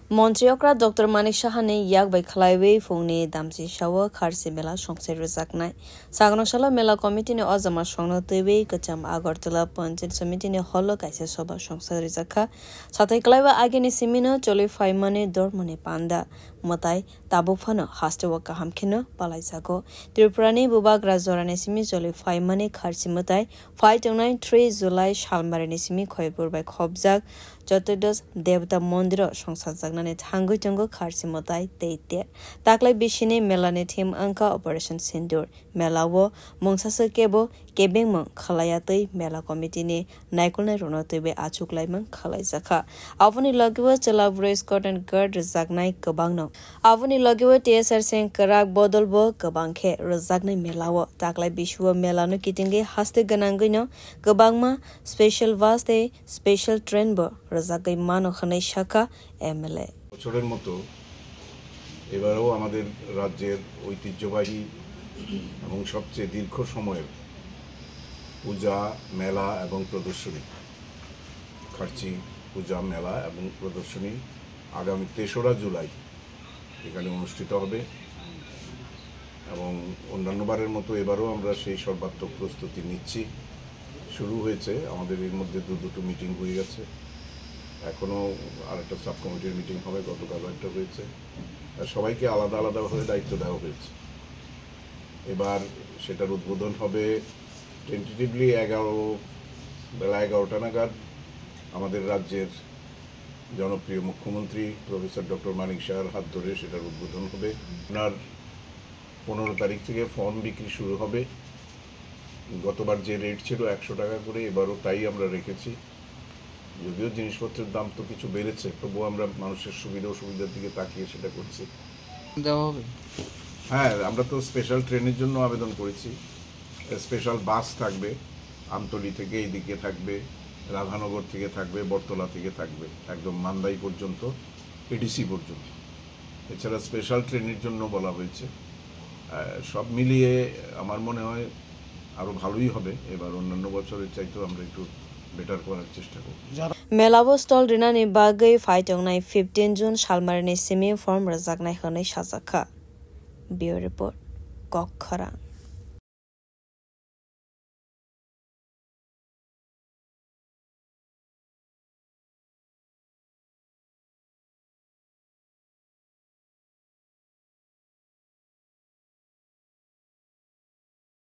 Montreal Dr. Manik Shahane yak by Clayway Fone Damsi Shawa Karsi Mela Shongse Rizaknai. Sagnoshala Mela Committee ne Ozama Shongno Tebe Kacham Agortala Pontin Summit ne Holo Kaisa Soba Shongse Rizaka. Satai Claywa Ageni Simino Jolly Faimane Dormone Panda. Motai Tabufano Hastawaka Hamkino Palaisago. Tirupurani Bubak Razorane Simi Jolly Faimane Karsi Motai 593 July Shalmarane Simi Koibur by Kobzak. Jotodos Devta Mondro Shongsansagnane Tango Jungo Karsimotai Tate. Taklai Bishine Melane Team Anka Operation Sindur. Melawo Mongsasa Kebo Kebing Mong Kalayate Mela Committee Naikune Ronotebe Achuklaiman Kalaizaka. Avoni Lagiwa Chalabra Scott and Gerd Zagnai Kabangno. Avoni Lagiwa TSR Sen Karak Bodolbo Kabanke Rozagne Melawo. Taklai Bishua Melano Kitinge Haste Ganangino Kabangma Special Vaste Special Trainbo. রাজাগাই মানো খানাই শাখা MLA বছরের মতো এবারেও আমাদের রাজ্যের ঐতিহ্যবাহী এবং সবচেয়ে দীর্ঘ সময়ের পূজা মেলা এবং প্রদর্শনী খার্চি পূজা মেলা এবং প্রদর্শনী আগামী ৩রা জুলাই এখানে অনুষ্ঠিত হবে এবং অন্যান্যবারের মতো এবারও আমরা সেই সর্বাত্মক প্রস্তুতি নিচ্ছি শুরু হয়েছে আমাদের এর মধ্যে দুটো মিটিং হয়ে গেছে এখনো আরেকটা সাব কমিটির মিটিং হবে গতকাল একটা হয়েছে আর সবাইকে আলাদা আলাদাভাবে দায়িত্ব দেওয়া হয়েছে এবার সেটার উদ্বোধন হবে টেন্টেটিভলি বেলা 11টা নাগাদ আমাদের রাজ্যের জনপ্রিয় মুখ্যমন্ত্রী প্রফেসর ডক্টর মানিক শাহর হাত ধরে সেটার উদ্বোধন হবে আপনার 15 তারিখ থেকে ফর্ম বিক্রি শুরু হবে গতবার যে রেট ছিল 100 টাকা করে এবারও তাই আমরা রেখেছি যদিও জিনিসপত্রের দাম তো কিছু বেড়েছে তবুও আমরা মানুষের সুবিধা অসুবিধার দিকে তাকিয়ে সেটা করছি দেওয়া হবে হ্যাঁ আমরা তো স্পেশাল ট্রেনের জন্য আবেদন করেছি স্পেশাল বাস থাকবে আমতলী থেকে এইদিকে থাকবে রাধানগর থেকে থাকবে বটতলা থেকে থাকবে একদম মান্দাই পর্যন্ত এডিসি পর্যন্ত এছাড়া স্পেশাল ট্রেনের জন্য বলা হয়েছে সব মিলিয়ে আমার মনে হয় আরো ভালোই হবে এবার অন্যান্য বছরের চাইতেও আমরা একটু বেটার করার চেষ্টা করব Melabo stall rinani bagai fightongnai 15 June Shalmarine semi form razagnai hanai shazaka. Bureau report Kokkhara